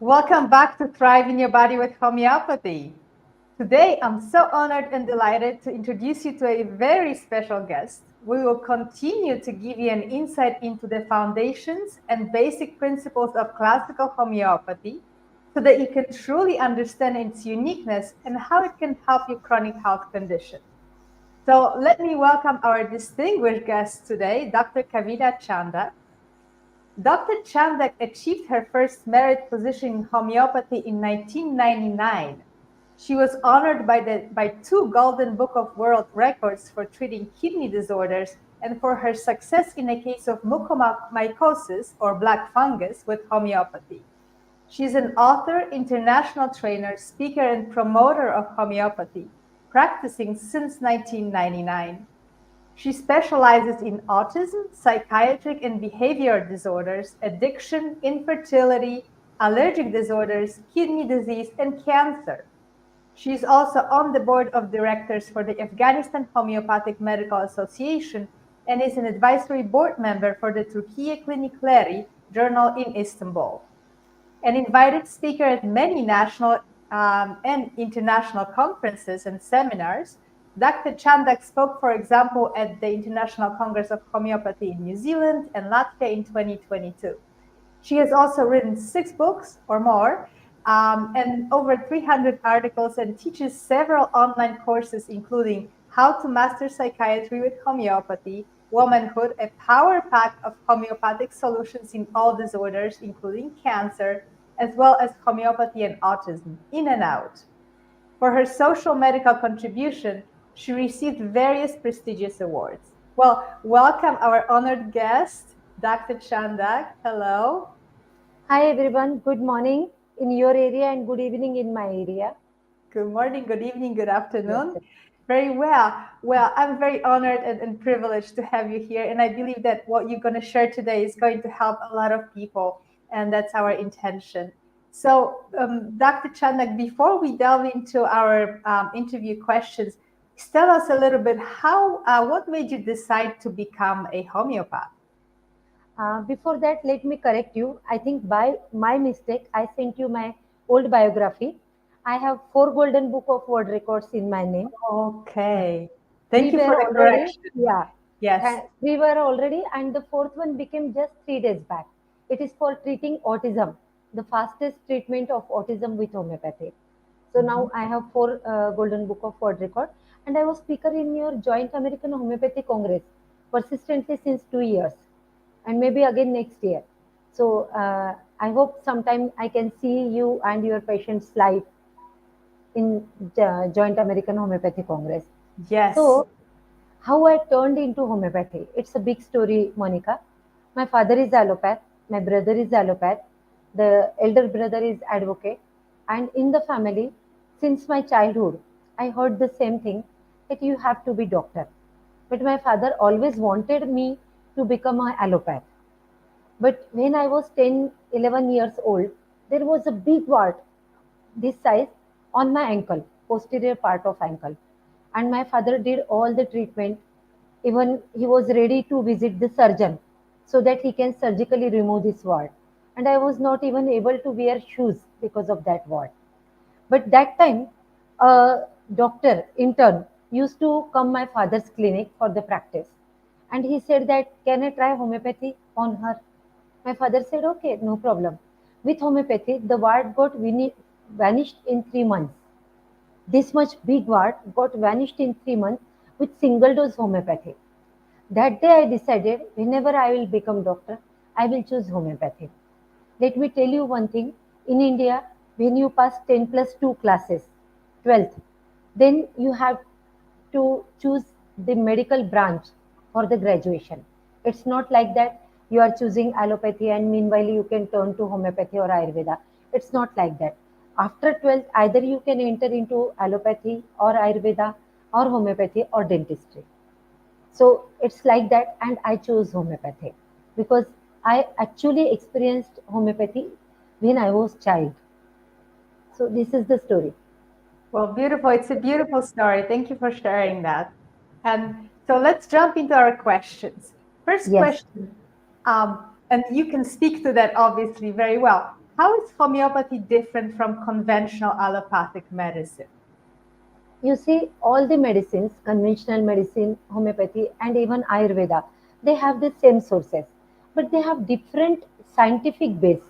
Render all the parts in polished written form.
Welcome back to Thrive in Your Body with Homeopathy. Today, I'm so honored and delighted to introduce you to a very special guest. We will continue to give you an insight into the foundations and basic principles of classical homeopathy so that you can truly understand its uniqueness and how it can help your chronic health condition. So let me welcome our distinguished guest today, Dr. Kavita Chandak. Dr. Chandak achieved her first merit position in homeopathy in 1999. She was honored by 2 Golden Book of World Records for treating kidney disorders and for her success in a case of mucomycosis or black fungus with homeopathy. She's an author, international trainer, speaker, and promoter of homeopathy, practicing since 1999. She specializes in autism, psychiatric and behavioral disorders, addiction, infertility, allergic disorders, kidney disease, and cancer. She is also on the board of directors for the Afghanistan Homeopathic Medical Association and is an advisory board member for the Türkiye Klinikleri Journal in Istanbul. An invited speaker at many national and international conferences and seminars, Dr. Chandak spoke, for example, at the International Congress of Homeopathy in New Zealand and Latvia in 2022. She has also written 6 books or more and over 300 articles and teaches several online courses, including How to Master Psychiatry with Homeopathy, Womanhood, a power pack of homeopathic solutions in all disorders, including cancer, as well as homeopathy and autism, in and out. For her social medical contribution, she received various prestigious awards. Well, welcome our honored guest, Dr. Chandak. Hello. Hi everyone, good morning in your area and good evening in my area. Good morning, good evening, good afternoon. Very well. Well, I'm very honored and privileged to have you here. And I believe that what you're going to share today is going to help a lot of people. And that's our intention. So, Dr. Chandak, before we delve into our interview questions, tell us a little bit what made you decide to become a homeopath? Before that, let me correct you. I think by my mistake, I sent you my old biography. I have 4 Golden Book of World Records in my name. Okay. Thank you We for were the already, correction. yeah. Yes. We were already, and the 4th one became just 3 days back. It is for treating autism, the fastest treatment of autism with homeopathy. So now I have 4 Golden Book of World Record, and I was speaker in your Joint American Homeopathy Congress persistently since 2 years, and maybe again next year. So I hope sometime I can see you and your patients live in Joint American Homeopathy Congress. Yes. So how I turned into homeopathy. It's a big story, Monica. My father is allopath, my brother is allopath, the elder brother is advocate, and in the family, since my childhood, I heard the same thing that you have to be doctor. But my father always wanted me to become an allopath. But when I was 10, 11 years old, there was a big wart this size on my ankle, posterior part of ankle. And my father did all the treatment. Even he was ready to visit the surgeon so that he can surgically remove this wart. And I was not even able to wear shoes because of that wart. But that time, a doctor, intern, used to come my father's clinic for the practice. And he said that, can I try homeopathy on her? My father said, okay, no problem. With homeopathy, the wart got vanished in 3 months. This much big wart got vanished in 3 months with single dose homeopathy. That day I decided whenever I will become doctor, I will choose homeopathy. Let me tell you one thing. In India, when you pass 10 plus 2 classes, 12th, then you have to choose the medical branch for the graduation. It's not like that you are choosing allopathy and meanwhile you can turn to homeopathy or Ayurveda. It's not like that. After 12th, either you can enter into allopathy or Ayurveda or homeopathy or dentistry. So it's like that, and I chose homeopathy because I actually experienced homeopathy when I was child. So this is the story. Well, beautiful. It's a beautiful story. Thank you for sharing that. And so let's jump into our questions. First Yes. question, and you can speak to that obviously very well. How is homeopathy different from conventional allopathic medicine? You see, all the medicines, conventional medicine, homeopathy, and even Ayurveda, they have the same sources, but they have different scientific base,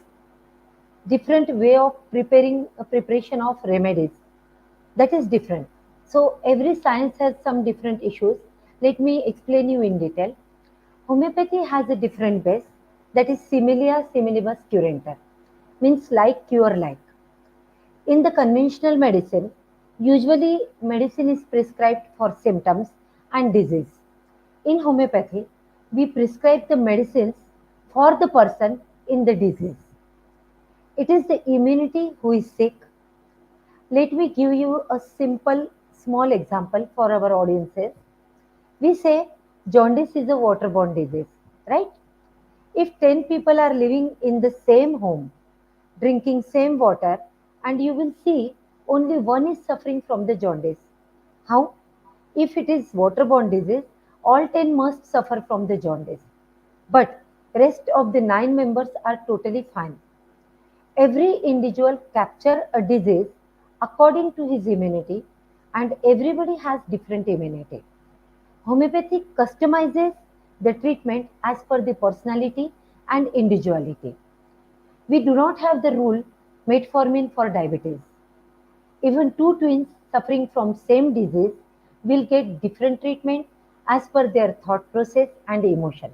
different way of preparing preparation of remedies. That is different. So every science has some different issues. Let me explain you in detail. Homeopathy has a different base, that is similia similibus curanter, means like cure like. In the conventional medicine, usually medicine is prescribed for symptoms and disease. In homeopathy, we prescribe the medicines for the person in the disease. It is the immunity who is sick. Let me give you a simple small example for our audiences. We say jaundice is a waterborne disease, right? If 10 people are living in the same home, drinking same water, and you will see only one is suffering from the jaundice. How? If it is waterborne disease, all 10 must suffer from the jaundice. But rest of the 9 members are totally fine. Every individual capture a disease according to his immunity, and everybody has different immunity. Homeopathy customizes the treatment as per the personality and individuality. We do not have the rule metformin for diabetes. Even two twins suffering from same disease will get different treatment as per their thought process and emotion.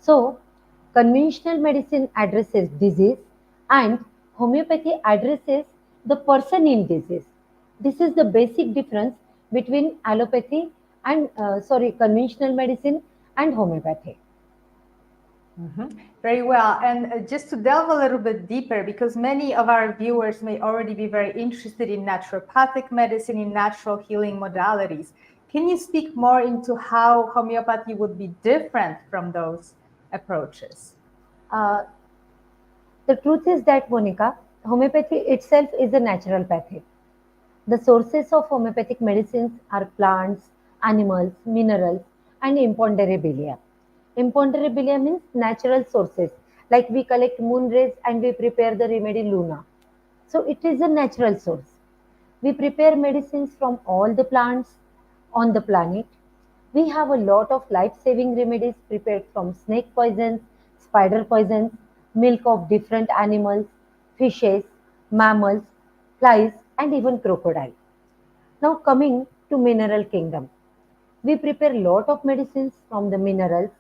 So, conventional medicine addresses disease and homeopathy addresses the person in disease. This is the basic difference between allopathy and conventional medicine and homeopathy. Very well. And just to delve a little bit deeper, because many of our viewers may already be very interested in naturopathic medicine, in natural healing modalities. Can you speak more into how homeopathy would be different from those approaches? Uh, the truth is that, Monica, homeopathy itself is a naturopathy. The sources of homeopathic medicines are plants, animals, minerals, and imponderabilia. Imponderabilia means natural sources, like we collect moon rays and we prepare the remedy Luna. So it is a natural source. We prepare medicines from all the plants on the planet. We have a lot of life saving remedies prepared from snake poisons, spider poisons, milk of different animals, fishes, mammals, flies, and even crocodile. Now coming to mineral kingdom. We prepare lot of medicines from the minerals,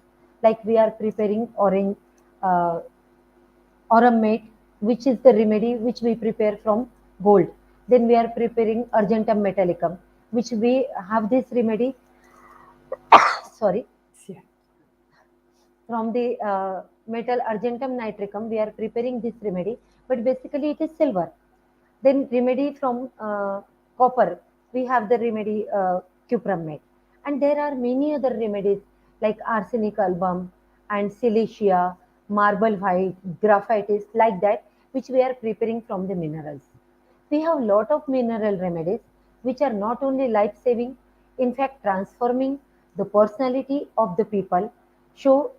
like we are preparing orange uh, aurumate, which is the remedy which we prepare from gold. Then we are preparing argentum metallicum, which we have this remedy, sorry, Yeah. from the metal argentum nitricum. We are preparing this remedy, but basically it is silver. Then remedy from copper, we have the remedy cuprum. And there are many other remedies like arsenic album and silicea, marble white, graphitis, like that, which we are preparing from the minerals. We have lot of mineral remedies which are not only life saving, in fact transforming the personality of the people, show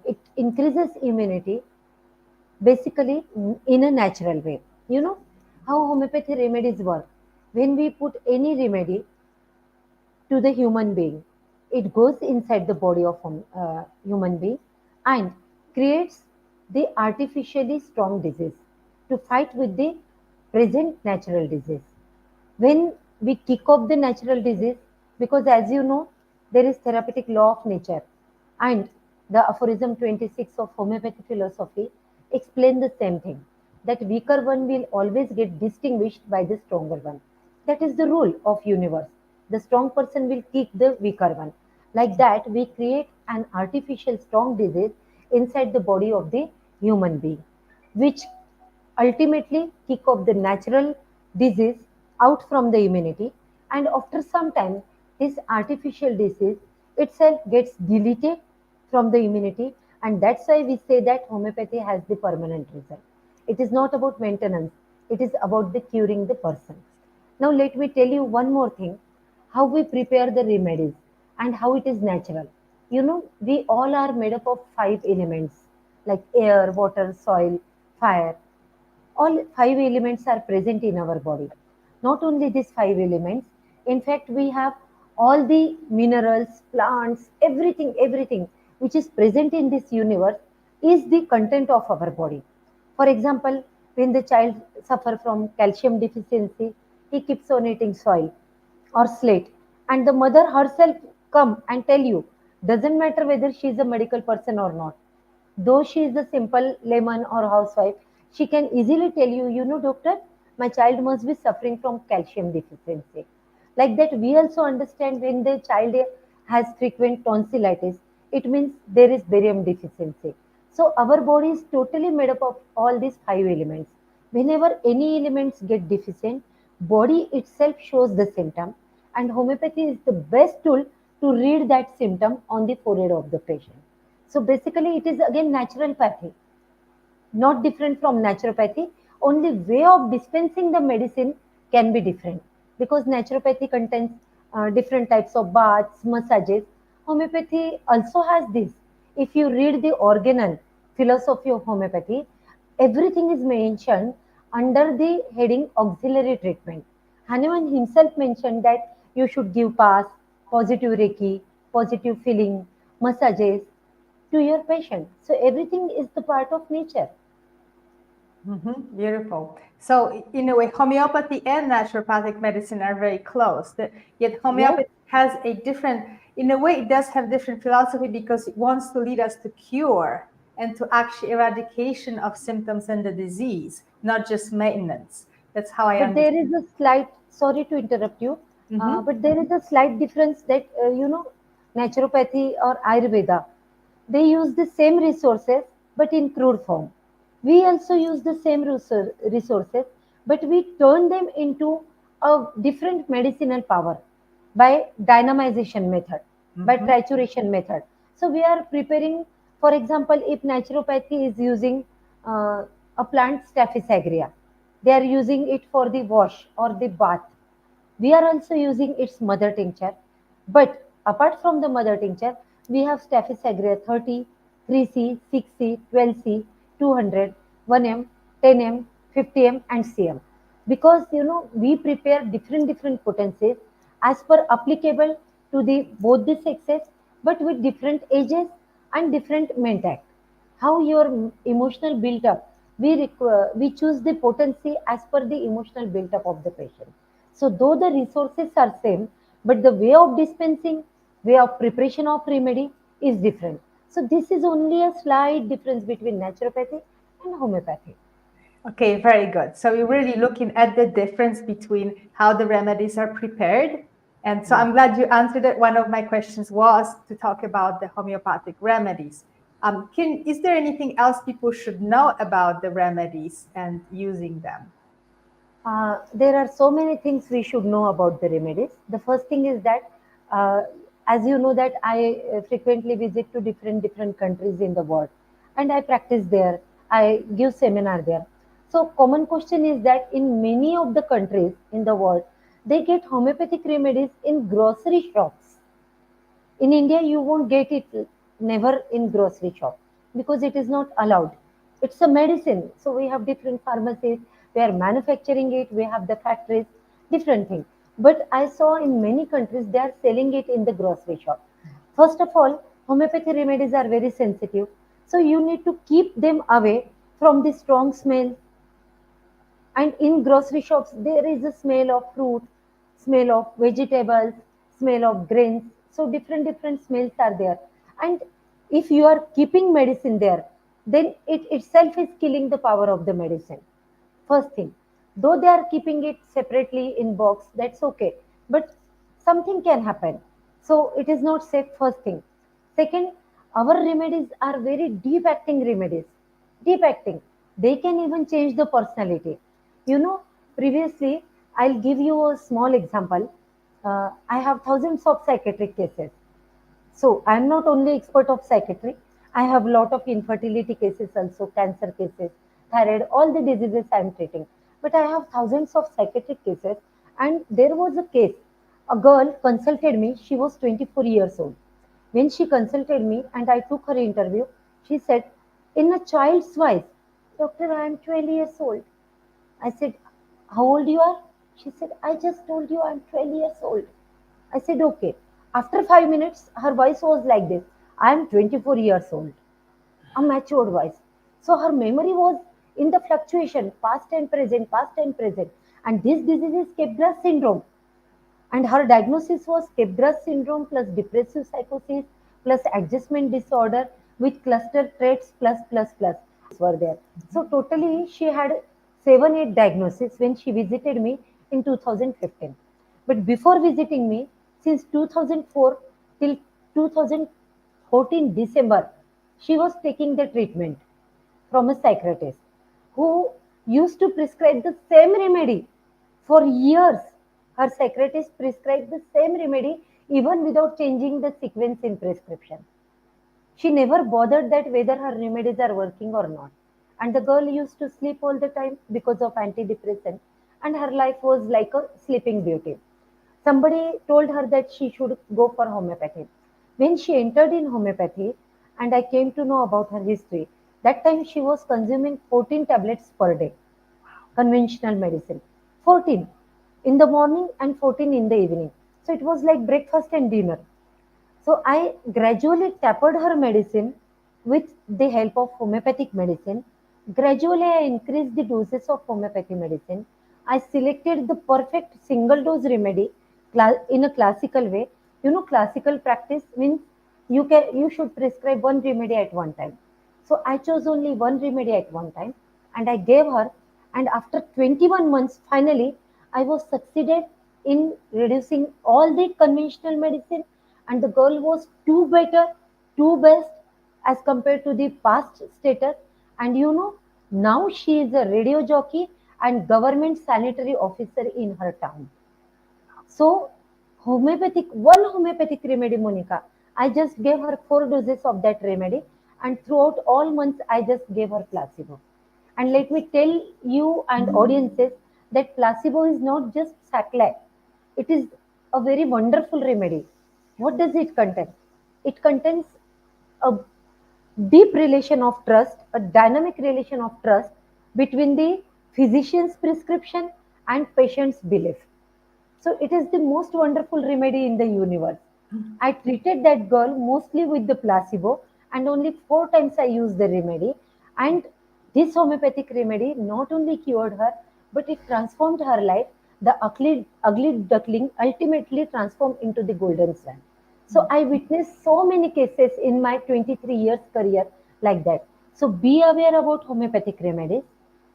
it increases immunity basically in a natural way. You know how homeopathy remedies work. When we put any remedy to the human being, it goes inside the body of human being and creates the artificially strong disease to fight with the present natural disease. When we kick off the natural disease, because as you know, there is therapeutic law of nature, and the aphorism 26 of homeopathy philosophy explain the same thing, that weaker one will always get distinguished by the stronger one. That is the rule of universe. The strong person will kick the weaker one. Like that, we create an artificial strong disease inside the body of the human being, which ultimately kick off the natural disease out from the immunity, and after some time this artificial disease itself gets deleted from the immunity, and that's why we say that homeopathy has the permanent result. It is not about maintenance, it is about the curing the person. Now let me tell you one more thing, how we prepare the remedies and how it is natural. You know, we all are made up of 5 elements like air, water, soil, fire. All five elements are present in our body. Not only these five elements, in fact, we have all the minerals, plants, everything which is present in this universe is the content of our body. For example, when the child suffer from calcium deficiency, he keeps on eating soil or slate, and the mother herself come and tell you, doesn't matter whether she is a medical person or not, though she is a simple layman or housewife, she can easily tell you, you know, doctor, my child must be suffering from calcium deficiency. Like that, we also understand when the child has frequent tonsillitis, it means there is barium deficiency. So our body is totally made up of all these five elements. Whenever any elements get deficient, body itself shows the symptom, and homeopathy is the best tool to read that symptom on the forehead of the patient. So basically, it is again naturopathy, not different from naturopathy. Only way of dispensing the medicine can be different because naturopathy contains different types of baths, massages. Homeopathy also has this. If you read the organal philosophy of homeopathy, everything is mentioned under the heading auxiliary treatment. Hanuman himself mentioned that you should give pass, positive reiki, positive feeling, massages to your patient. So everything is the part of nature. Beautiful. So, in a way, homeopathy and naturopathic medicine are very close. Yet, Yes, homeopathy has a different, in a way, it does have different philosophy because it wants to lead us to cure and to actually eradication of symptoms and the disease, not just maintenance. That's how I but there is understand. a slight, sorry to interrupt you, Mm-hmm. but there is a slight difference that, naturopathy or Ayurveda, they use the same resources but in crude form. We also use the same resources, but we turn them into a different medicinal power by dynamization method, by Mm-hmm. trituration method. So we are preparing, for example, if naturopathy is using a plant Staphylos aureus, they are using it for the wash or the bath. We are also using its mother tincture. But apart from the mother tincture, we have Staphylos aureus 30, 3C, 6C, 12C, 200, 1M, 10M, 50M, and CM. Because we prepare different potencies as per applicable to the both the sexes, but with different ages and different mental how your emotional build up we choose the potency as per the emotional build up of the patient. So though the resources are same, but the way of dispensing, way of preparation of remedy is different. So this is only a slight difference between naturopathy and homeopathy. Okay, very good. So we're really looking at the difference between how the remedies are prepared. And so Yes. I'm glad you answered it. One of my questions was to talk about the homeopathic remedies. Is there anything else people should know about the remedies and using them? There are so many things we should know about the remedies. The first thing is that, uh, as you know, that I frequently visit to different countries in the world, and I practice there. I give seminar there. So, common question is that in many of the countries in the world, they get homeopathic remedies in grocery shops. In India, you won't get it never in grocery shop because it is not allowed. It's a medicine. So we have different pharmacies. They are manufacturing it. We have the factories, different things. But I saw in many countries they are selling it in the grocery shop. First of all, homeopathy remedies are very sensitive. So you need to keep them away from the strong smell, and in grocery shops, there is a smell of fruit, smell of vegetables, smell of grains. So different smells are there. And if you are keeping medicine there, then it itself is killing the power of the medicine. First thing, though they are keeping it separately in box, that's okay. But something can happen. So it is not safe. First thing. Second, our remedies are very deep acting remedies. Deep acting. They can even change the personality. Previously, I'll give you a small example. I have thousands of psychiatric cases. So I'm not only expert of psychiatry. I have a lot of infertility cases also, cancer cases, thyroid, all the diseases I'm treating. But I have thousands of psychiatric cases. And there was a case. A girl consulted me. She was 24 years old. When she consulted me and I took her interview, she said, in a child's voice, Doctor, I am 12 years old. I said, how old you are? She said, I just told you I'm 12 years old. I said, okay. After 5 minutes, her voice was like this. I am 24 years old. A matured voice. So her memory was in the fluctuation, past and present, past and present. And this disease is Kebbler's syndrome. And her diagnosis was Kebbler's syndrome plus depressive psychosis plus adjustment disorder with cluster traits plus were there. So totally she had 7 8 diagnoses when she visited me in 2015. But before visiting me, since 2004 till 2014 December, she was taking the treatment from a psychiatrist who used to prescribe the same remedy for years. Her psychiatrist prescribed the same remedy even without changing the sequence in prescription. She never bothered that whether her remedies are working or not. And the girl used to sleep all the time because of antidepressant, and her life was like a sleeping beauty. Somebody told her that she should go for homeopathy. When she entered in homeopathy, and I came to know about her history, that time she was consuming 14 tablets per day, conventional medicine. 14 in the morning and 14 in the evening. So it was like breakfast and dinner. So I gradually tapered her medicine with the help of homeopathic medicine. Gradually, I increased the doses of homeopathy medicine. I selected the perfect single dose remedy in a classical way. You know, classical practice means you should prescribe one remedy at one time. So I chose only one remedy at one time, and I gave her. And after 21 months, finally, I was succeeded in reducing all the conventional medicine, and the girl was too better, too best as compared to the past status. And you know, now she is a radio jockey and government sanitary officer in her town. So, one homeopathic remedy, Monica. I just gave her 4 doses of that remedy, and throughout all months, I just gave her placebo. And let me tell you and audiences that placebo is not just saclay, it is a very wonderful remedy. What does it contain? It contains a deep relation of trust, a dynamic relation of trust between the physician's prescription and patient's belief. So it is the most wonderful remedy in the universe. I treated that girl mostly with the placebo, and only 4 times I used the remedy. And this homeopathic remedy not only cured her, but it transformed her life. The ugly duckling ultimately transformed into the golden swan. So I witnessed so many cases in my 23 years career like that. So be aware about homeopathic remedies.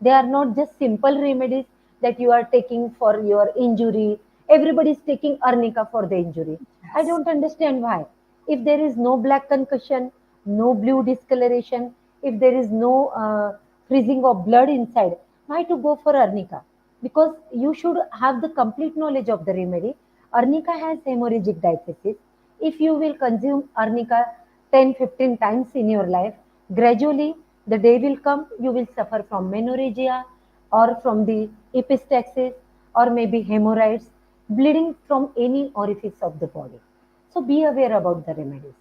They are not just simple remedies that you are taking for your injury. Everybody is taking arnica for the injury. I Yes. don't understand why. If there is no black concussion, no blue discoloration, if there is no freezing of blood inside, why to go for arnica? Because you should have the complete knowledge of the remedy. Arnica has hemorrhagic diathesis. If you will consume arnica 10 15 times in your life, gradually the day will come you will suffer from menorrhagia or from the epistaxis or maybe hemorrhoids, bleeding from any orifice of the body. So be aware about the remedies.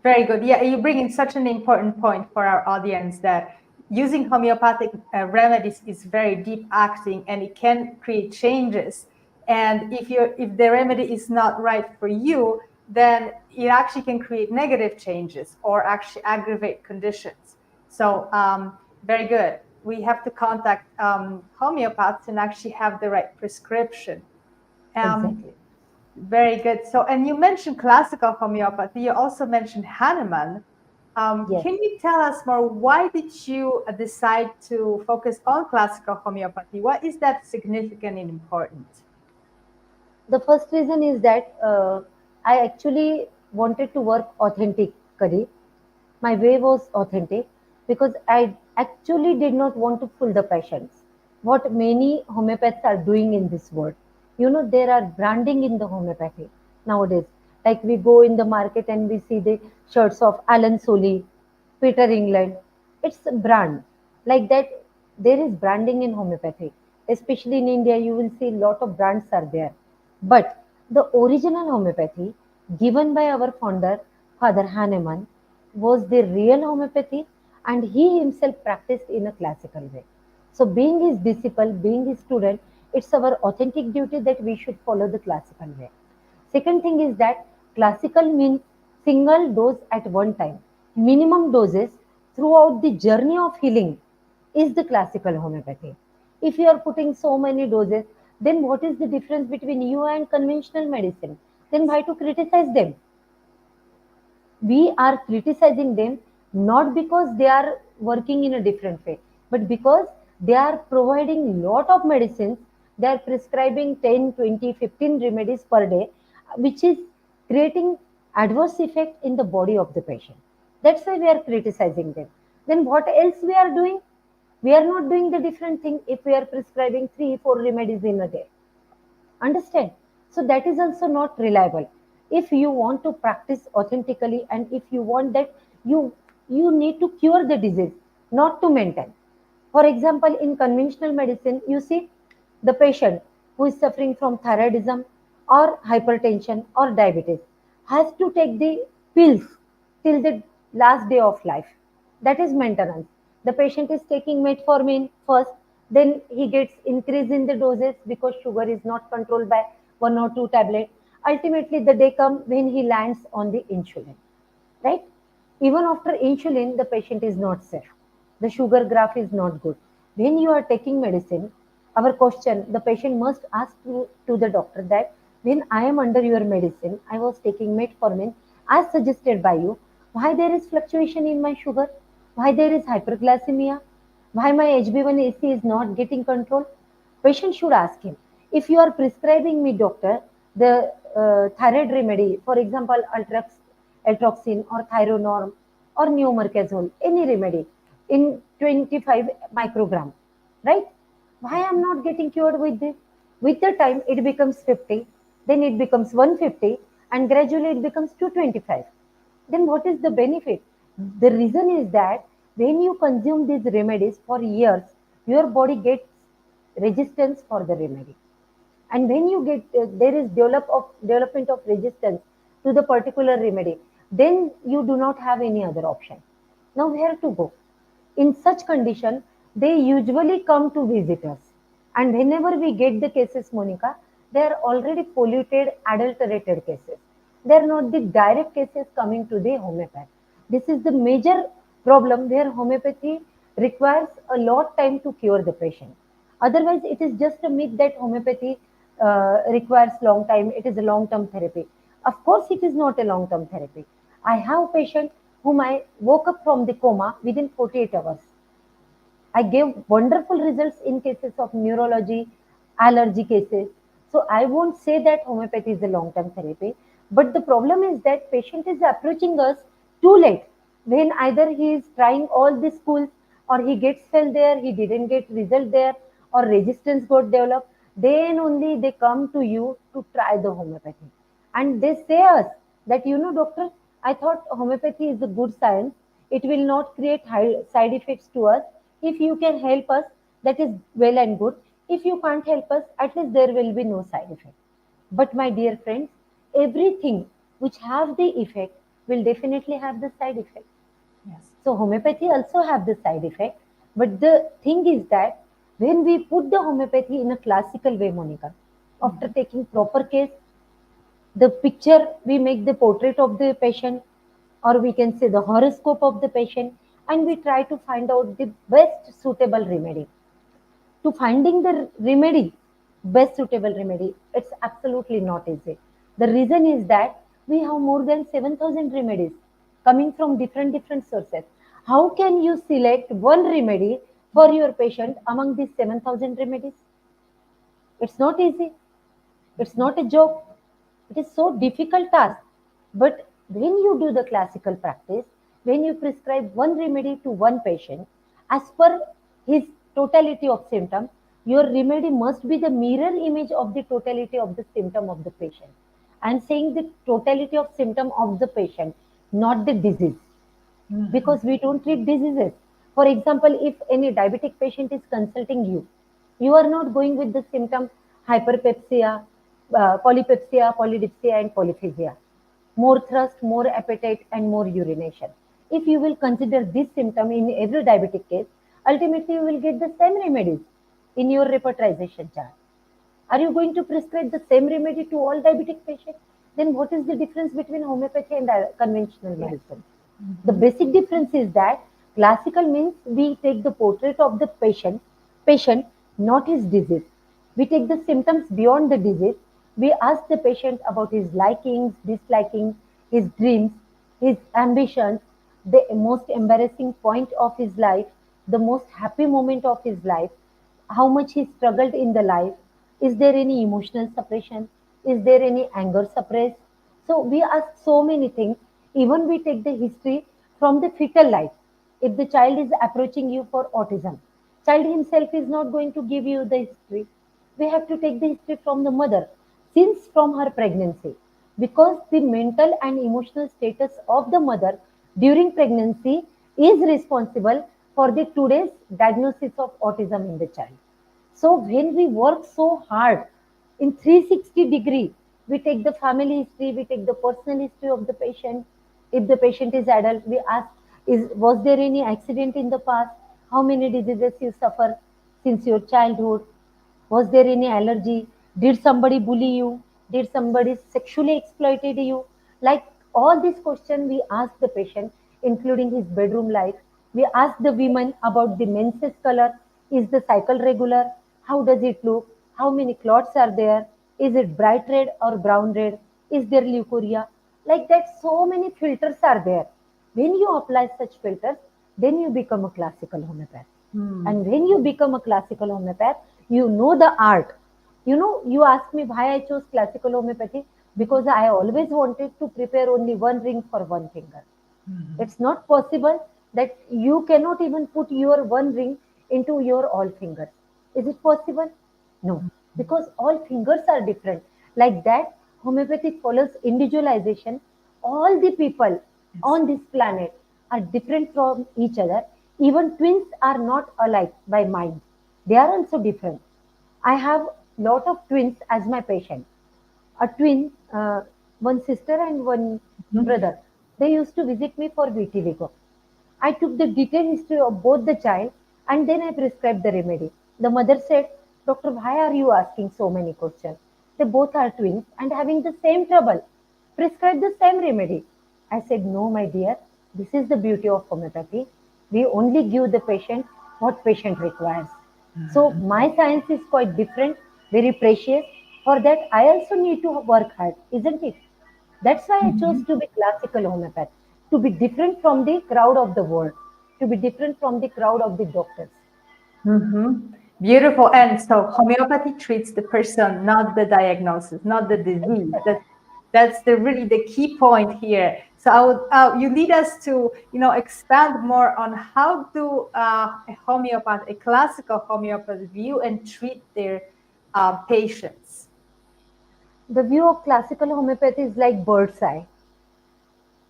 Very good. Yeah, you bring in such an important point for our audience that using homeopathic remedies is very deep acting and it can create changes. And if the remedy is not right for you, then it actually can create negative changes or actually aggravate conditions. So very good. We have to contact homeopaths and actually have the right prescription. Um, Exactly. very good. So, and you mentioned classical homeopathy. You also mentioned Hahnemann. Yes. Can you tell us more? Why did you decide to focus on classical homeopathy? What is that significant and important? The first reason is that I actually wanted to work authentically. My way was authentic because I actually did not want to fool the patients. What many homeopaths are doing in this world. You know, there are branding in the homeopathy nowadays. Like we go in the market and we see the shirts of Alan Solly, Peter England. It's a brand. Like that, there is branding in homeopathy. Especially in India, you will see a lot of brands are there. But the original homeopathy given by our founder, Father Hahnemann, was the real homeopathy, and he himself practiced in a classical way. So, being his disciple, being his student, it's our authentic duty that we should follow the classical way. Second thing is that classical means single dose at one time. Minimum doses throughout the journey of healing is the classical homeopathy. If you are putting so many doses, then what is the difference between you and conventional medicine? Then why to criticize them? We are criticizing them not because they are working in a different way, but because they are providing lot of medicines. They are prescribing 10, 20, 15 remedies per day, which is creating adverse effect in the body of the patient. That's why we are criticizing them. Then what else we are doing? We are not doing the different thing if we are prescribing 3, 4 remedies in a day. Understand? So that is also not reliable. If you want to practice authentically, and if you want that, you need to cure the disease, not to maintain. For example, in conventional medicine, you see the patient who is suffering from thyroidism or hypertension or diabetes has to take the pills till the last day of life. That is maintenance. The patient is taking metformin first, then he gets increase in the doses because sugar is not controlled by one or two tablets. Ultimately, the day comes when he lands on the insulin, right? Even after insulin, the patient is not safe. The sugar graph is not good. When you are taking medicine, our question, the patient must ask to the doctor that when I am under your medicine, I was taking metformin as suggested by you, why there is fluctuation in my sugar? Why there is hyperglycemia? Why my HB1AC is not getting control? Patient should ask him. If you are prescribing me, doctor, the thyroid remedy, for example, Altroxin or Thyronorm or Neomercazole, any remedy in 25 microgram, right? Why I'm not getting cured with this? With the time, it becomes 50, then it becomes 150, and gradually it becomes 225. Then what is the benefit? The reason is that when you consume these remedies for years, your body gets resistance for the remedy. And when you get there is development of resistance to the particular remedy, then you do not have any other option. Now where to go? In such condition, they usually come to visit us, and whenever we get the cases, Monica, they are already polluted, adulterated cases. They are not the direct cases coming to the homeopath. This is the major problem where homeopathy requires a lot time to cure the patient. Otherwise, it is just a myth that homeopathy requires long time. It is a long-term therapy. Of course, it is not a long-term therapy. I have patient whom I woke up from the coma within 48 hours. I gave wonderful results in cases of neurology, allergy cases. So I won't say that homeopathy is a long-term therapy, but the problem is that patient is approaching us too late. When either he is trying all the schools, or he gets failed there, he didn't get result there, or resistance got developed, then only they come to you to try the homeopathy. And they say us that, doctor, I thought homeopathy is a good science. It will not create side effects to us. If you can help us, that is well and good. If you can't help us, at least there will be no side effect. But my dear friends, everything which have the effect will definitely have the side effect. Yes. So homeopathy also have the side effect. But the thing is that when we put the homeopathy in a classical way, Monica, after Mhm. taking proper care, the picture, we make the portrait of the patient, or we can say the horoscope of the patient, and we try to find out the best suitable remedy. To finding the remedy, best suitable remedy, it's absolutely not easy. The reason is that we have more than 7,000 remedies coming from different sources. How can you select one remedy for your patient among these 7,000 remedies? It's not easy. It's not a joke. It is so difficult task. But when you do the classical practice, when you prescribe one remedy to one patient, as per his totality of symptom, your remedy must be the mirror image of the totality of the symptom of the patient. I am saying the totality of symptom of the patient, not the disease, Mhm. because we don't treat diseases. For example, if any diabetic patient is consulting you, you are not going with the symptom hyperpepsia, polypepsia, polydipsia, and polyphagia. More thirst, more appetite, and more urination. If you will consider this symptom in every diabetic case, ultimately you will get the same remedies in your repertorization chart. Are you going to prescribe the same remedy to all diabetic patients? Then what is the difference between homeopathy and conventional Yeah. medicine? The basic difference is that classical means we take the portrait of the patient, not his disease. We take the symptoms beyond the disease. We ask the patient about his likings, dislikings, his dreams, his ambitions, the most embarrassing point of his life, the most happy moment of his life, how much he struggled in the life. Is there any emotional suppression? Is there any anger suppressed? So we ask so many things. Even we take the history from the fetal life. If the child is approaching you for autism, child himself is not going to give you the history. We have to take the history from the mother since from her pregnancy, because the mental and emotional status of the mother during pregnancy is responsible for the today's diagnosis of autism in the child. So when we work so hard in 360-degree, we take the family history, we take the personal history of the patient. If the patient is adult, we ask, was there any accident in the past? How many diseases you suffer since your childhood? Was there any allergy? Did somebody bully you? Did somebody sexually exploited you? Like all these questions we ask the patient, including his bedroom life. We ask the women about the menses color. Is the cycle regular? How does it look? How many clots are there? Is it bright red or brown red? Is there leukorrhea? Like that, so many filters are there. When you apply such filters, then you become a classical homeopath. Hmm. And when you become a classical homeopath, you know the art. You ask me why I chose classical homeopathy, because I always wanted to prepare only one ring for one finger. Mhm. It's not possible that you cannot even put your one ring into your all fingers. Is it possible? No, because all fingers are different. Like that, homeopathic follows individualization. All the people Yes. on this planet are different from each other. Even twins are not alike by mind. They are also different. I have lot of twins as my patient. A twin, one sister and one Mhm. brother. They used to visit me for vitiligo. I took the detailed history of both the child and then I prescribed the remedy. The mother said, Doctor, why are you asking so many questions? They both are twins and having the same trouble. Prescribe the same remedy. I said, no, my dear, this is the beauty of homeopathy. We only give the patient what patient requires. So Mhm. my science is quite different, very precious. For that, I also need to work hard, isn't it? That's why I chose Mhm. to be classical homeopath, to be different from the crowd of the world, to be different from the crowd of the doctors. Mhm. Beautiful. And so homeopathy treats the person, not the diagnosis, not the disease. That's the really the key point here. So I would you need us to expand more on how do a homeopath, a classical homeopath, view and treat their patients. The view of classical homeopathy is like bird's eye.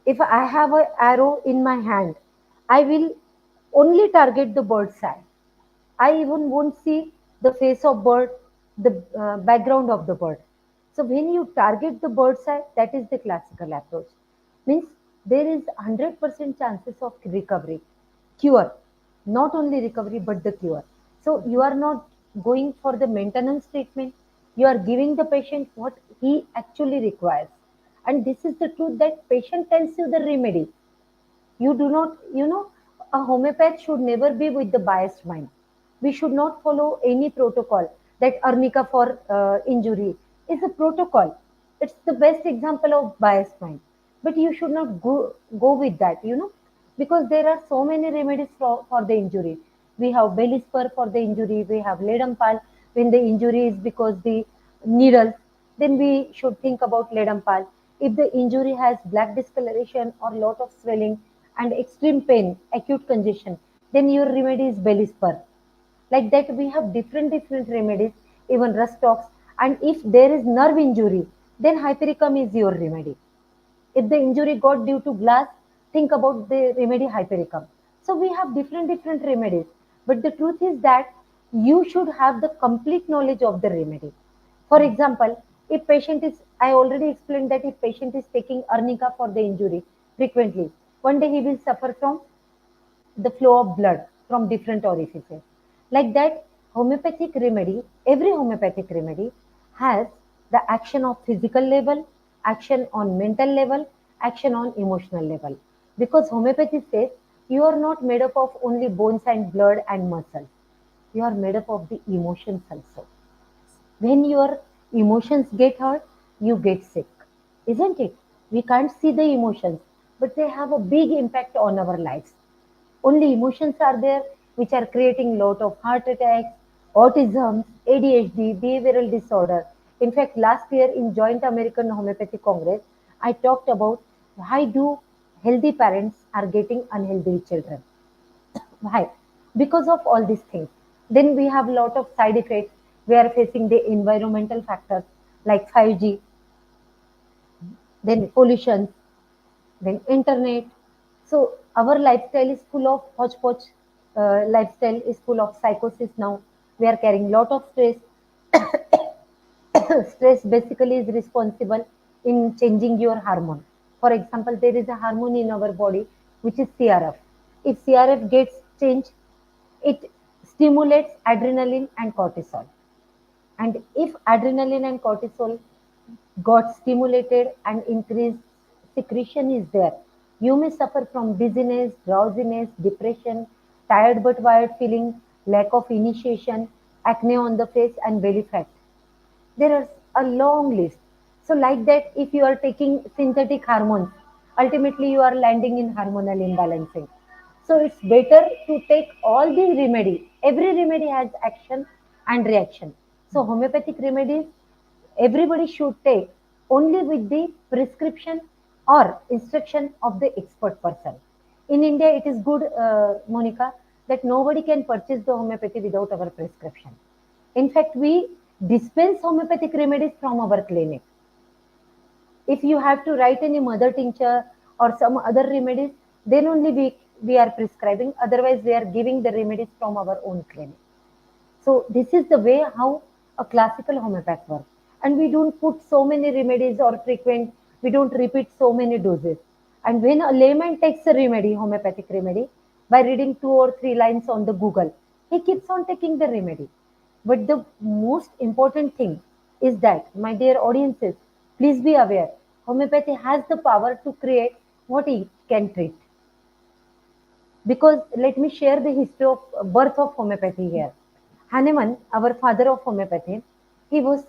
If I have an arrow in my hand, I will only target the bird's eye. I even won't see the face of bird, the background of the bird. So when you target the bird's eye, that is the classical approach. Means there is 100% chances of recovery, cure, not only recovery but the cure. So you are not going for the maintenance treatment. You are giving the patient what he actually requires. And this is the truth that patient tells you the remedy. You do not, a homeopath should never be with the biased mind. We should not follow any protocol. That arnica for injury is a protocol. It's the best example of biased mind. But you should not go with that, because there are so many remedies for the injury. We have belly spur for the injury. We have ledampal when the injury is because the needles. Then we should think about ledampal. If the injury has black discoloration or lot of swelling and extreme pain, acute congestion, then your remedy is belly spur. Like that, we have different remedies, even Rustox. And if there is nerve injury, then hypericum is your remedy. If the injury got due to glass, think about the remedy hypericum. So we have different remedies. But the truth is that you should have the complete knowledge of the remedy. For example, I already explained that if patient is taking arnica for the injury frequently, One day he will suffer from the flow of blood from different orifices. Like that, homeopathic remedy, every homeopathic remedy has the action of physical level, action on mental level, action on emotional level. Because homeopathy says you are not made up of only bones and blood and muscles. You are made up of the emotions also. When your emotions get hurt, you get sick, isn't it? We can't see the emotions, but they have a big impact on our lives. Only emotions are there which are creating lot of heart attacks, autism, ADHD, behavioral disorder. In fact, last year in Joint American Homeopathy Congress, I talked about why do healthy parents are getting unhealthy children. Why? Because of all these things. Then we have a lot of side effects. We are facing the environmental factors like 5G, then pollution, then internet. So our lifestyle is full of hodgepodge. Lifestyle is full of psychosis now. We are carrying lot of stress. Stress basically is responsible in changing your hormone. For example, there is a hormone in our body which is CRF. If CRF gets changed, it stimulates adrenaline and cortisol. And if adrenaline and cortisol got stimulated and increased secretion is there, you may suffer from dizziness, drowsiness, depression, tired but wired feeling, lack of initiation, acne on the face, and belly fat. There is a long list. So, like that, if you are taking synthetic hormones, ultimately you are landing in hormonal imbalancing. So, it's better to take all the remedy. Every remedy has action and reaction. So, homeopathic remedies everybody should take only with the prescription or instruction of the expert person. In India, it is good, Monica, that nobody can purchase the homeopathy without our prescription. In fact, we dispense homeopathic remedies from our clinic. If you have to write any mother tincture or some other remedies, then only we are prescribing. Otherwise, we are giving the remedies from our own clinic. So this is the way how a classical homeopath works. And we don't put so many remedies or frequent, we don't repeat so many doses. And when a layman takes a remedy, homeopathic remedy, by reading 2 or 3 lines on the Google, he keeps on taking the remedy. But the most important thing is that, my dear audiences, please be aware, homeopathy has the power to create what it can treat. Because let me share the history of birth of homeopathy here. Hahnemann, our father of homeopathy, he was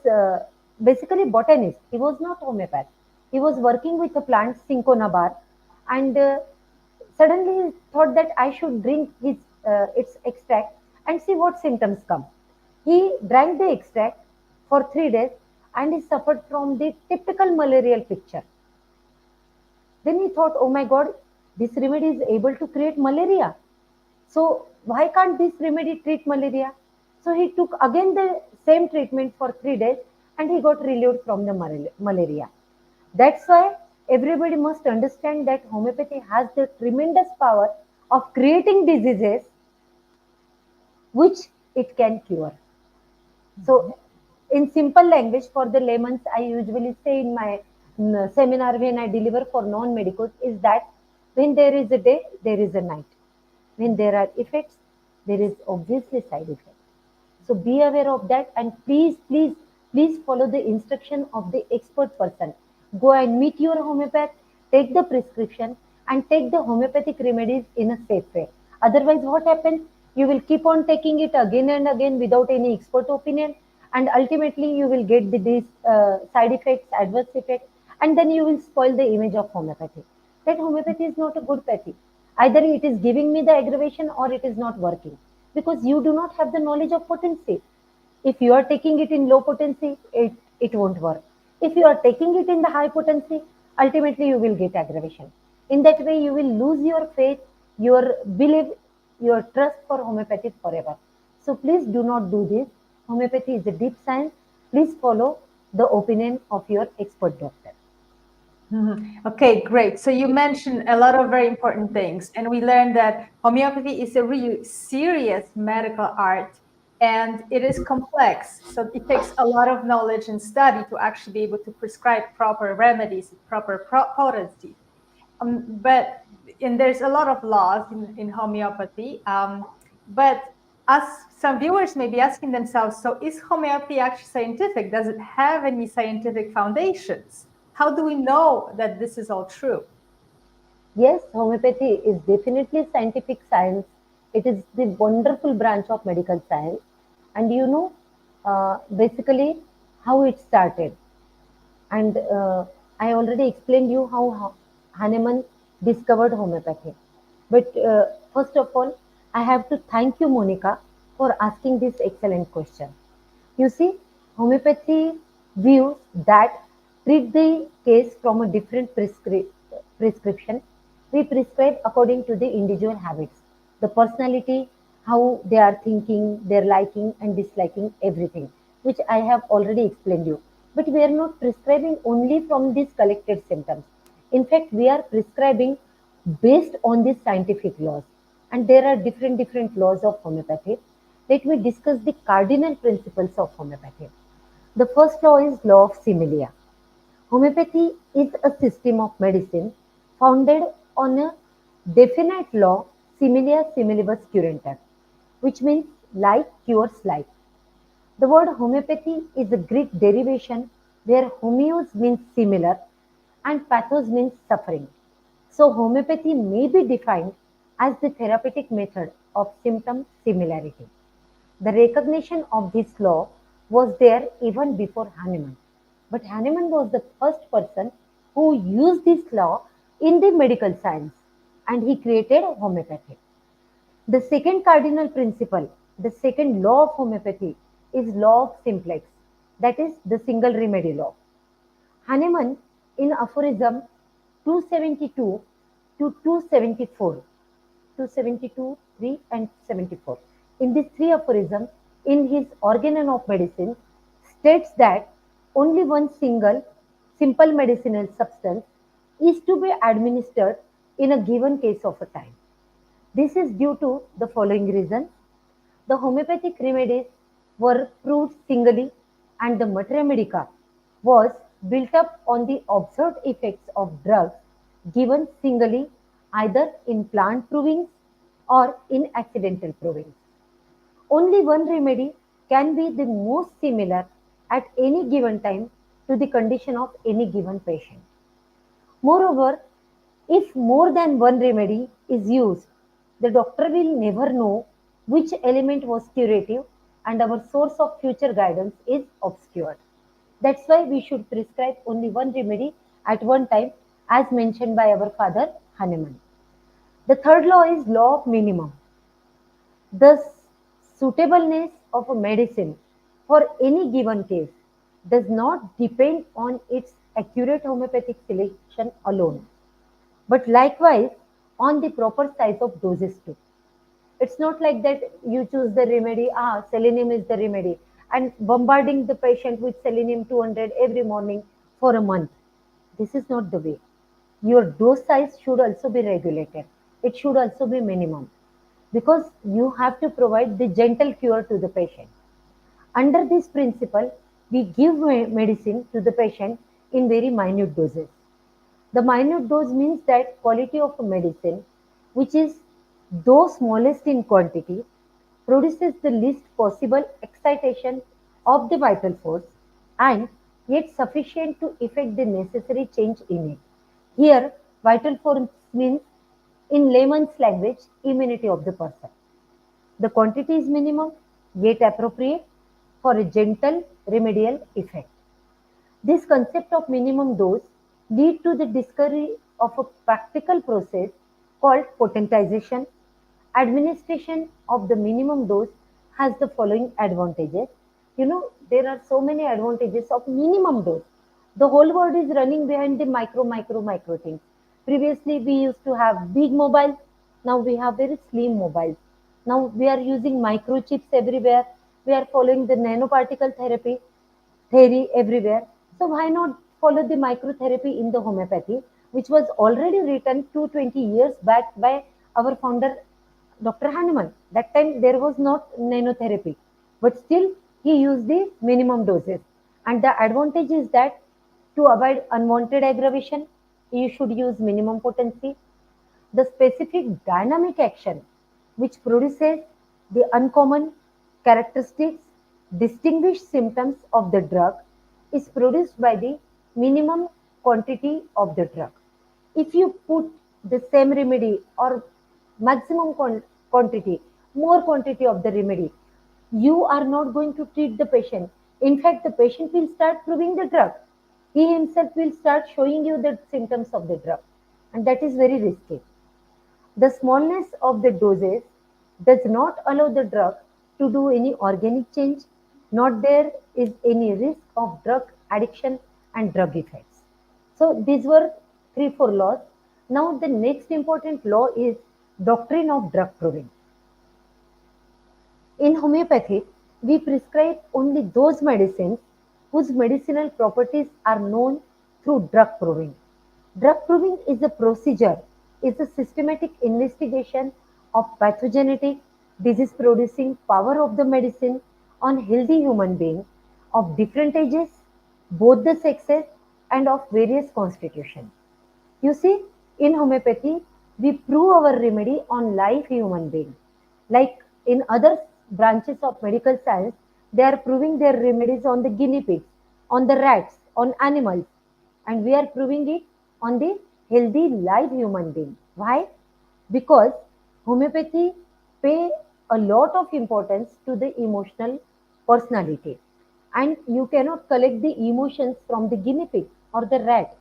basically botanist. He was not homeopath. He was working with a plant cinchona and suddenly he thought that I should drink its extract and see what symptoms come. He drank the extract for 3 days and he suffered from the typical malarial picture. Then he thought, oh my God, this remedy is able to create malaria. So why can't this remedy treat malaria? So he took again the same treatment for 3 days and he got relieved from the malaria. That's why everybody must understand that homeopathy has the tremendous power of creating diseases which it can cure. So, in simple language, for the laymen, I usually say in my seminar when I deliver for non-medicals is that when there is a day, there is a night. When there are effects, there is obviously side effects. So be aware of that and please, please, please follow the instruction of the expert person. Go and meet your homeopath, take the prescription and take the homeopathic remedies in a safe way. Otherwise, what happens? You will keep on taking it again and again without any expert opinion and ultimately you will get these side effects, adverse effects and then you will spoil the image of homeopathy. That homeopathy is not a good pathy. Either it is giving me the aggravation or it is not working because you do not have the knowledge of potency. If you are taking it in low potency, it won't work. If you are taking it in the high potency, ultimately you will get aggravation. In that way, you will lose your faith, your belief, your trust for homeopathy forever. So please do not do this. Homeopathy is a deep science. Please follow the opinion of your expert doctor. Okay, great. So you mentioned a lot of very important things, and we learned that homeopathy is a really serious medical art and it is complex. So it takes a lot of knowledge and study to actually be able to prescribe proper remedies, proper potency. But and there's a lot of laws in homeopathy. But as some viewers may be asking themselves, so is homeopathy actually scientific? Does it have any scientific foundations? How do we know that this is all true? Yes, homeopathy is definitely scientific science. It is the wonderful branch of medical science. And basically how it started. And I already explained you how Hahnemann discovered homeopathy. But first of all, I have to thank you, Monica, for asking this excellent question. You see, homeopathy views that treat the case from a different prescription. We prescribe according to the individual habits, the personality, how they are thinking, their liking and disliking, everything, which I have already explained you. But we are not prescribing only from these collected symptoms. In fact, we are prescribing based on these scientific laws. And there are different laws of homeopathy. Let me discuss the cardinal principles of homeopathy. The first law is law of similia. Homeopathy is a system of medicine founded on a definite law, similia similibus curantur, which means like cures like. The word homeopathy is a Greek derivation where homeos means similar and pathos means suffering. So, homeopathy may be defined as the therapeutic method of symptom similarity. The recognition of this law was there even before Hahnemann. But Hahnemann was the first person who used this law in the medical science and he created homeopathy. The second cardinal principle, the second law of homeopathy is law of simplex, that is the single remedy law. Hahnemann in aphorism 272 to 274, 272, 3 and 74. In these three aphorisms, in his Organon of Medicine, states that only one single simple medicinal substance is to be administered in a given case of a time. This is due to the following reasons. The homeopathic remedies were proved singly and the materia medica was built up on the observed effects of drugs given singly either in plant provings or in accidental provings. Only one remedy can be the most similar at any given time to the condition of any given patient. Moreover, if more than one remedy is used, the doctor will never know which element was curative and our source of future guidance is obscured. That's why we should prescribe only one remedy at one time, as mentioned by our father Hahnemann. The third law is law of minimum. The suitableness of a medicine for any given case does not depend on its accurate homeopathic selection alone, but likewise on the proper size of doses too. It's not like that you choose the remedy, selenium is the remedy, and bombarding the patient with selenium 200 every morning for a month. This is not the way. Your dose size should also be regulated. It should also be minimum because you have to provide the gentle cure to the patient. Under this principle, we give medicine to the patient in very minute doses. The minute dose means that quality of a medicine, which is though smallest in quantity, produces the least possible excitation of the vital force and yet sufficient to effect the necessary change in it. Here, vital force means, in layman's language, immunity of the person. The quantity is minimum yet appropriate for a gentle remedial effect. This concept of minimum dose lead to the discovery of a practical process called potentization. Administration of the minimum dose has the following advantages. There are so many advantages of minimum dose. The whole world is running behind the micro things. Previously, we used to have big mobiles. Now we have very slim mobiles. Now we are using microchips everywhere. We are following the nanoparticle therapy theory everywhere. So why not follow the microtherapy in the homeopathy, which was already written 220 years back by our founder, Dr. Hahnemann. That time there was not nanotherapy, but still he used the minimum doses. And the advantage is that to avoid unwanted aggravation, you should use minimum potency. the specific dynamic action which produces the uncommon characteristics, distinguished symptoms of the drug is produced by the minimum quantity of the drug. If you put the same remedy or maximum quantity, more quantity of the remedy, you are not going to treat the patient. In fact, the patient will start proving the drug. He himself will start showing you the symptoms of the drug, and that is very risky. The smallness of the doses does not allow the drug to do any organic change, not there is any risk of drug addiction and drug effects. So these were 3 4 laws. Now the next important law is doctrine of drug proving. In homeopathy, we prescribe only those medicines whose medicinal properties are known through drug proving. Drug proving is a procedure, is a systematic investigation of pathogenetic, disease producing power of the medicine on healthy human beings of different ages, both the sexes, and of various constitutions. You see, in homeopathy, we prove our remedy on live human being. Like in other branches of medical science, they are proving their remedies on the guinea pigs, on the rats, on animals, and we are proving it on the healthy live human being. Why? Because homeopathy pay a lot of importance to the emotional personality, and you cannot collect the emotions from the guinea pig or the rat.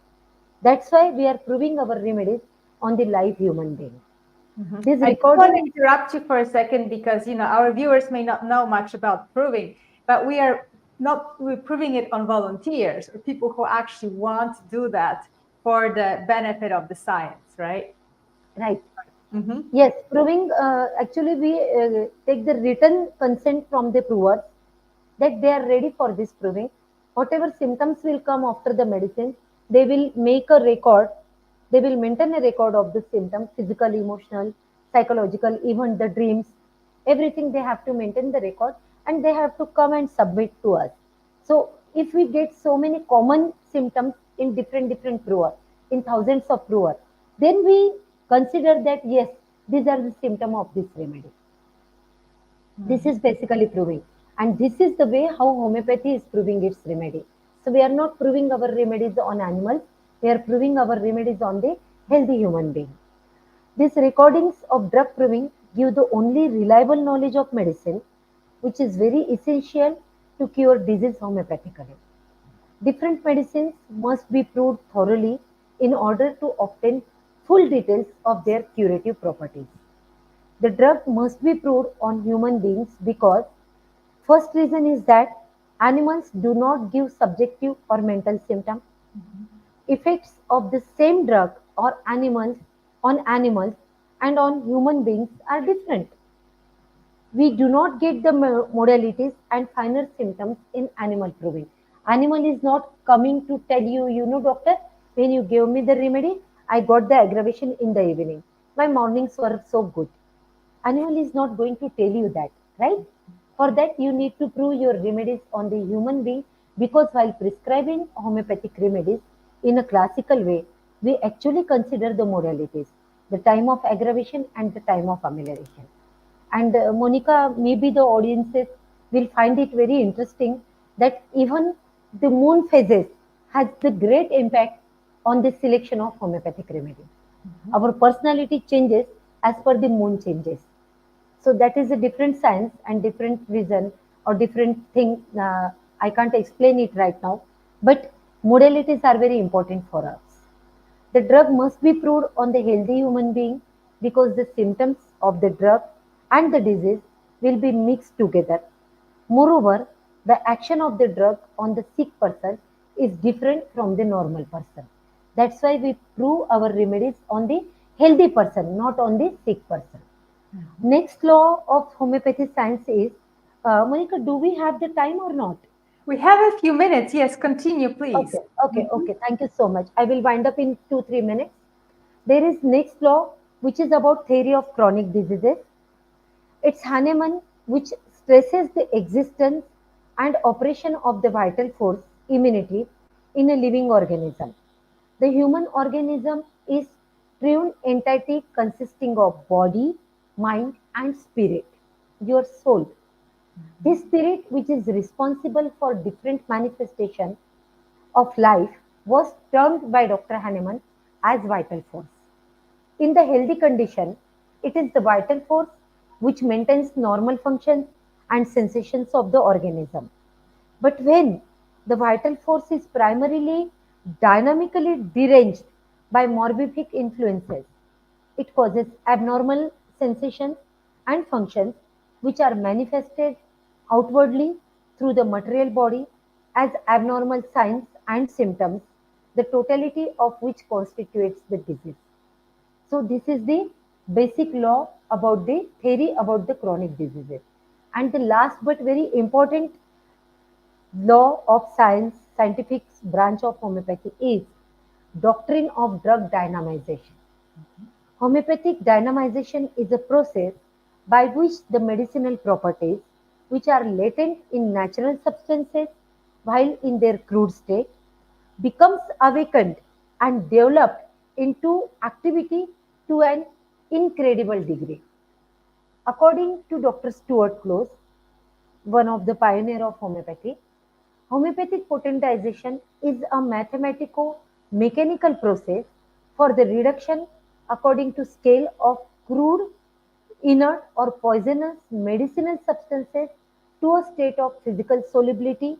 That's why we are proving our remedies on the live human being. This I just want to recording, interrupt you for a second because our viewers may not know much about proving, but we're proving it on volunteers or people who actually want to do that for the benefit of the science, right? right? Mm-hmm. Yes, proving actually we take the written consent from the provers that they are ready for this proving. Whatever symptoms will come after the medicine, they will make a record. They will maintain a record of the symptoms, physical, emotional, psychological, even the dreams. Everything they have to maintain the record, and they have to come and submit to us. So if we get so many common symptoms in different brewer, in thousands of brewer, then we consider that yes, these are the symptom of this remedy. This is basically proving. And this is the way how homeopathy is proving its remedy. So we are not proving our remedies on animals, we are proving our remedies on the healthy human being. These recordings of drug proving give the only reliable knowledge of medicine, which is very essential to cure disease homeopathically. Different medicines must be proved thoroughly in order to obtain full details of their curative properties. The drug must be proved on human beings because first reason is that animals do not give subjective or mental symptom. Effects of the same drug or animals on animals and on human beings are different. We do not get the modalities and final symptoms in animal proving. Animal is not coming to tell you, doctor, when you gave me the remedy, I got the aggravation in the evening. My mornings were so good. Animal is not going to tell you that, right? For that, you need to prove your remedies on the human being because while prescribing homeopathic remedies in a classical way, we actually consider the modalities, the time of aggravation and the time of amelioration. And Monica, maybe the audiences will find it very interesting that even the moon phases has the great impact on the selection of homeopathic remedy. Our personality changes as per the moon changes. So that is a different science and different reason or different thing. I can't explain it right now, but modalities are very important for us. The drug must be proved on the healthy human being because the symptoms of the drug and the disease will be mixed together. Moreover, the action of the drug on the sick person is different from the normal person. That's why we prove our remedies on the healthy person, not on the sick person. Next law of homeopathy science is, Monica, do we have the time or not? We have a few minutes. Yes, continue, please. Okay. Thank you so much. I will wind up in 2 3 minutes. There is next law, which is about theory of chronic diseases. It's Hahnemann, which stresses the existence and operation of the vital force, immunity, in a living organism. The human organism is triune entity consisting of body, mind, and spirit, your soul. This spirit, which is responsible for different manifestations of life, was termed by Dr. Hahnemann as vital force. In the healthy condition, it is the vital force which maintains normal functions and sensations of the organism. But when the vital force is primarily dynamically deranged by morbific influences, it causes abnormal sensations and functions which are manifested outwardly through the material body as abnormal signs and symptoms, the totality of which constitutes the disease. So this is the basic law about the theory about the chronic diseases. And the last but very important law of science, scientific branch of homeopathy is doctrine of drug dynamization. Homeopathic dynamization is a process by which the medicinal properties, which are latent in natural substances while in their crude state, becomes awakened and developed into activity to an incredible degree. According to Dr. Stuart Close, one of the pioneer of homeopathy, homeopathic potentization is a mathematico-mechanical process for the reduction according to scale of crude, inert or poisonous medicinal substances to a state of physical solubility,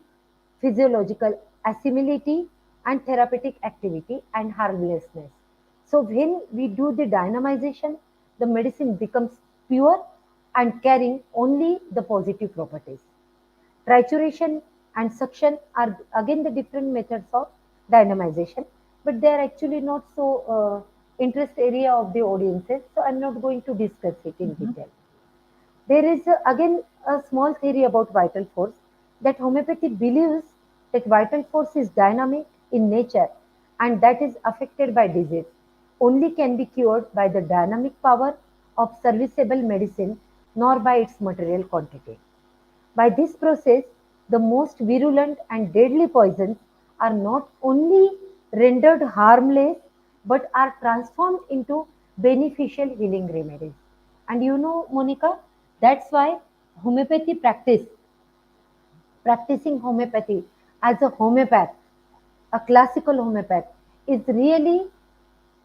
physiological assimility, and therapeutic activity and harmlessness. So when we do the dynamization, the medicine becomes pure and carrying only the positive properties. Trituration and suction are again the different methods of dynamization, but they are actually not so interest area of the audiences, so I'm not going to discuss it in Mhm. detail. There is again a small theory about vital force that homeopathy believes that vital force is dynamic in nature and that is affected by disease only can be cured by the dynamic power of serviceable medicine nor by its material quantity. By this process, the most virulent and deadly poisons are not only rendered harmless but are transformed into beneficial healing remedies. And you know, Monica, that's why homeopathy practice, practicing homeopathy as a homeopath, a classical homeopath, is really,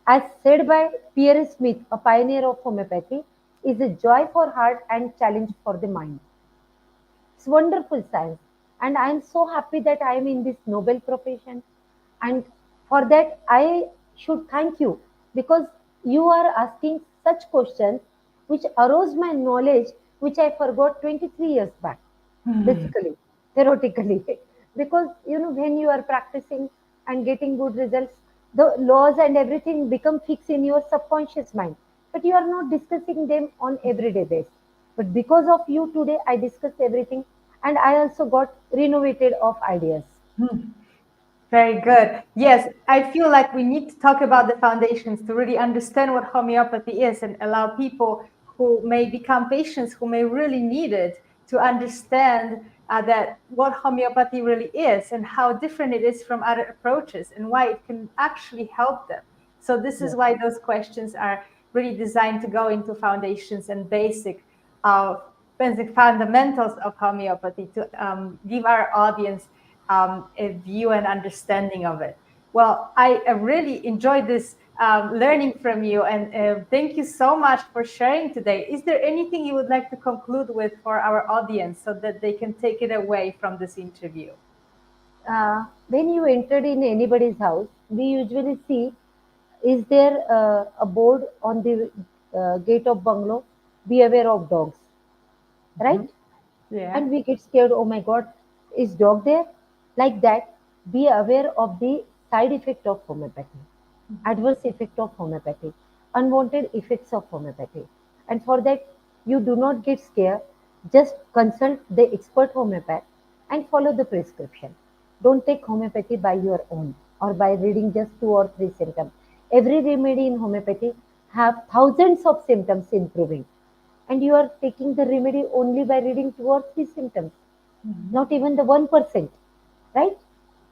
as said by Pierre Smith, a pioneer of homeopathy, is a joy for heart and challenge for the mind. It's wonderful science. And I am so happy that I am in this noble profession. And for that, I should thank you because you are asking such questions which arose my knowledge, which I forgot 23 years back, Mhm. basically, theoretically. Because, you know, when you are practicing and getting good results, the laws and everything become fixed in your subconscious mind. But you are not discussing them on everyday basis. But because of you today, I discussed everything and I also got renovated of ideas. Very good. Yes, I feel like we need to talk about the foundations to really understand what homeopathy is and allow people who may become patients, who may really need it, to understand that what homeopathy really is and how different it is from other approaches and why it can actually help them. So this is Yes. why those questions are really designed to go into foundations and uh, basic fundamentals of homeopathy to give our audience a view and understanding of it. Well, I really enjoyed this learning from you, and thank you so much for sharing today. Is there anything you would like to conclude with for our audience so that they can take it away from this interview? When you entered in anybody's house, we usually see is there a board on the gate of bungalow? Be aware of dogs, right? Mhm. Yeah. And we get scared. Oh my God, is dog there? Like that, be aware of the side effect of homeopathy, Mhm. adverse effect of homeopathy, unwanted effects of homeopathy. And for that, you do not get scared. Just consult the expert homeopath and follow the prescription. Don't take homeopathy by your own or by reading just two or three symptoms. Every remedy in homeopathy have thousands of symptoms improving, and you are taking the remedy only by reading two or three symptoms, Mhm. not even the 1%, right?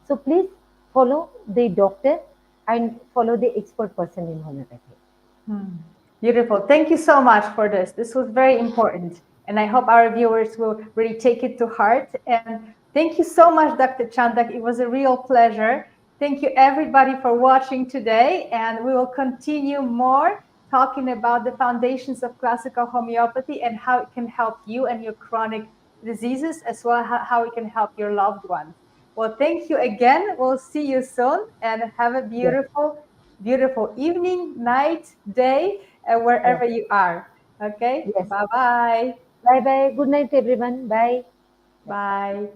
So please follow the doctor and follow the expert person in homeopathy. Beautiful. Thank you so much for this. This was very important. And I hope our viewers will really take it to heart. And thank you so much, Dr. Chandak. It was a real pleasure. Thank you, everybody, for watching today. And we will continue more talking about the foundations of classical homeopathy and how it can help you and your chronic diseases, as well as how it can help your loved ones. Well, thank you again. We'll see you soon and have a Yes. beautiful evening, night, day, Yes. wherever you are. Okay. Yes. Bye-bye. Bye bye. Good night, everyone. Bye. Bye.